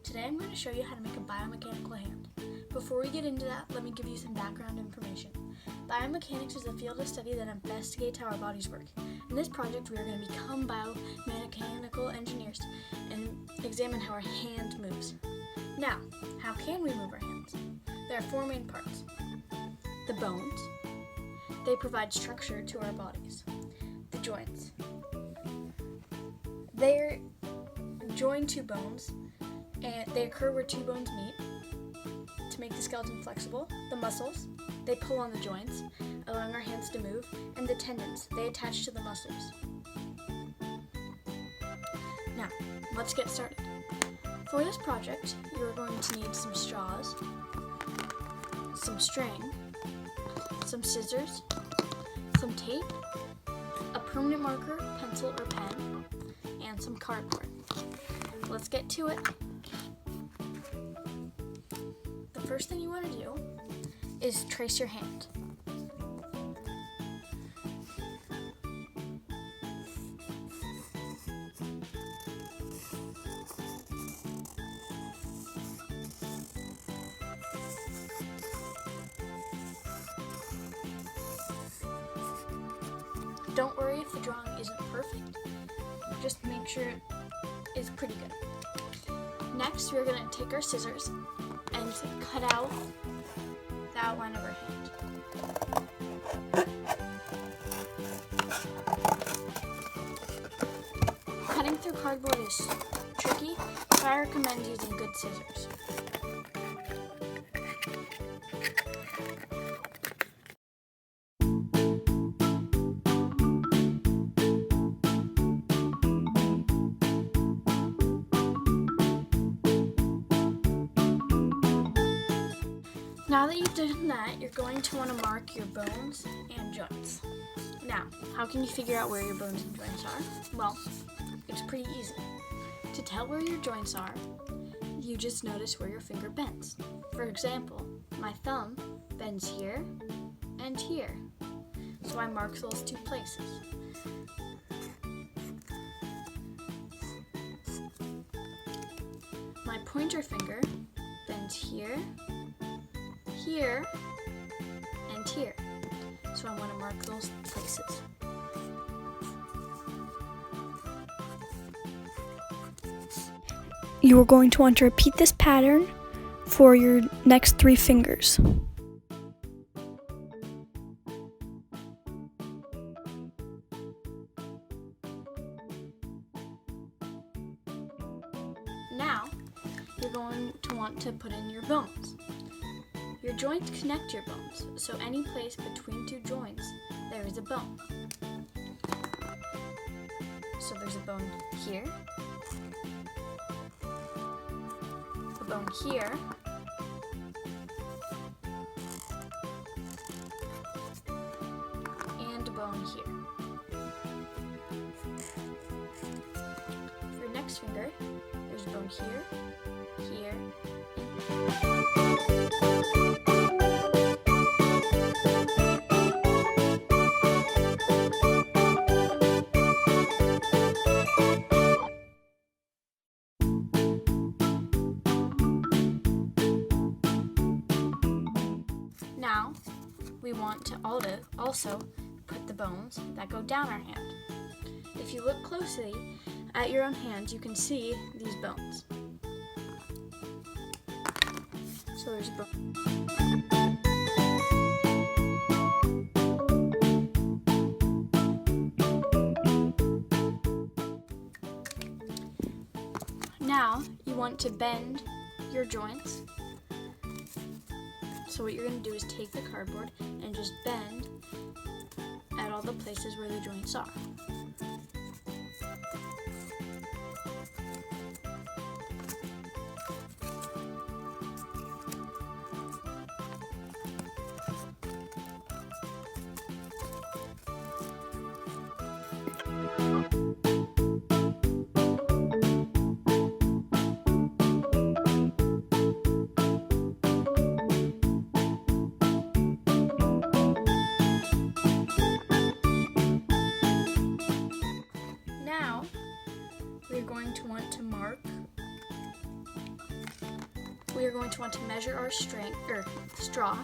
Today I'm going to show you how to make a biomechanical hand. Before we get into that, let me give you some background information. Biomechanics is a field of study that investigates how our bodies work. In this project, we are going to become biomechanical engineers and examine how our hand moves. Now, how can we move our hands? There are four main parts. The bones. They provide structure to our bodies. The joints. They're joined two bones, and they occur where two bones meet to make the skeleton flexible. The muscles, they pull on the joints, allowing our hands to move, and the tendons, they attach to the muscles. Now, let's get started. For this project, you're going to need some straws, some string, some scissors, some tape, a permanent marker, pencil, or pen, and some cardboard. Let's get to it. The first thing you want to do is trace your hand. Don't worry if the drawing isn't perfect. Just make sure it is pretty good. Next, we're going to take our scissors and cut out the outline of our hand. Cutting through cardboard is tricky, but I recommend using good scissors. Now that you've done that, you're going to want to mark your bones and joints. Now, how can you figure out where your bones and joints are? Well, it's pretty easy. To tell where your joints are, you just notice where your finger bends. For example, my thumb bends here and here, so I mark those two places. My pointer finger bends here, here, and here, so I want to mark those places. You are going to want to repeat this pattern for your next three fingers. Now, you're going to want to put in your bones. Your joints connect your bones, so any place between two joints, there is a bone. So there's a bone here, a bone here, and a bone here. For your next finger, there's a bone here, here, Now, we want to also put the bones that go down our hand. If you look closely at your own hand, you can see these bones. So there's a bone. Now, you want to bend your joints. So what you're going to do is take the cardboard and just bend at all the places where the joints are. Now, we're going to want to mark we are going to want to measure our straw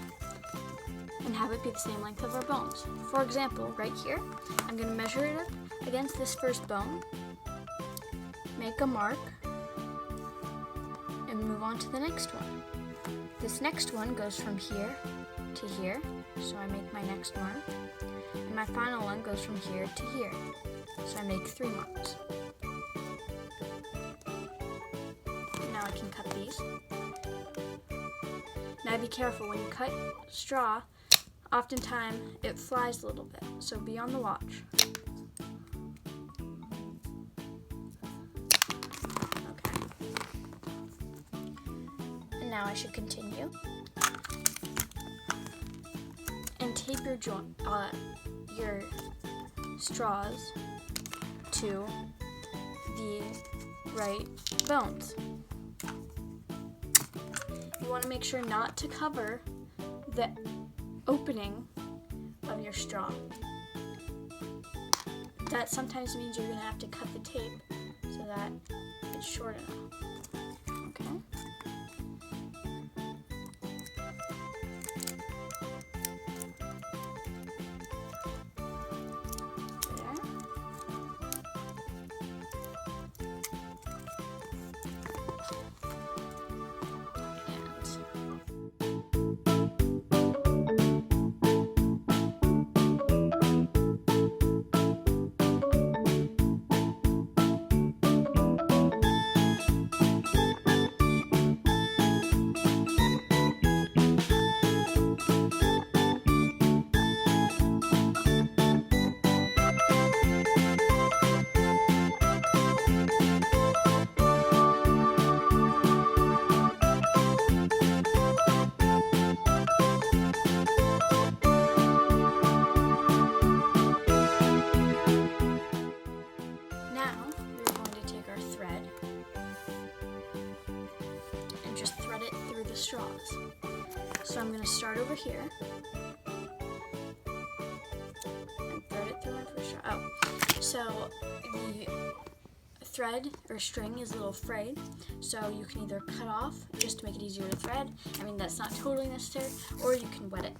and have it be the same length of our bones. For example, right here, I'm going to measure it up against this first bone, make a mark, and move on to the next one. This next one goes from here to here, so I make my next mark, and my final one goes from here to here, so I make 3 marks. Now I can cut these. Now be careful, when you cut straw, oftentimes it flies a little bit, so be on the watch. Okay. And now I should continue. And tape your straws to the right bones. You want to make sure not to cover the opening of your straw. That sometimes means you're going to have to cut the tape so that it's short enough. Okay? Straws. So I'm going to start over here and thread it through my first straw. Oh, so the thread or string is a little frayed, so you can either cut off just to make it easier to thread. I mean, that's not totally necessary, or you can wet it.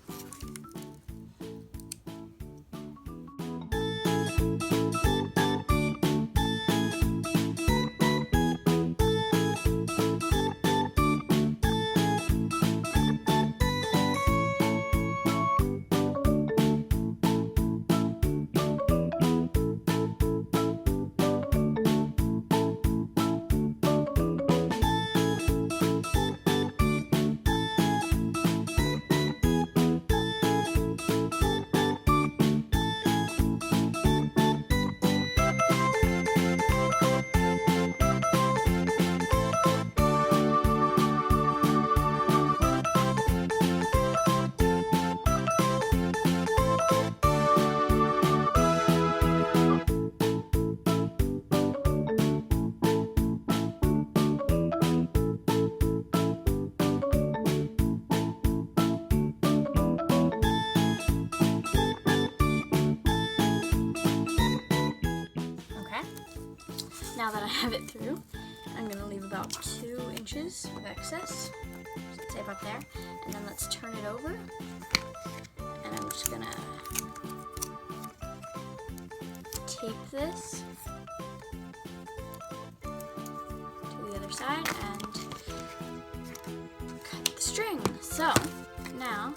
Now that I have it through, I'm going to leave about 2 inches of excess, so it's about there, and then let's turn it over, and I'm just going to tape this to the other side and cut the string. So now,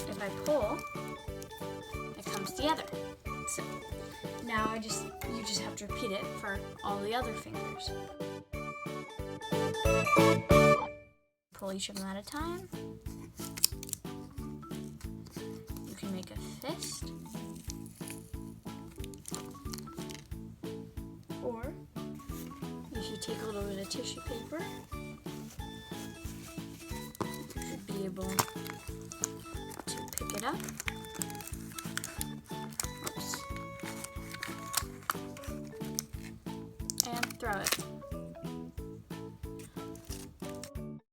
if I pull, it comes together. So now you just have to repeat it for all the other fingers. Pull each of them at a time. You can make a fist, or if you take a little bit of tissue paper, you should be able to pick it up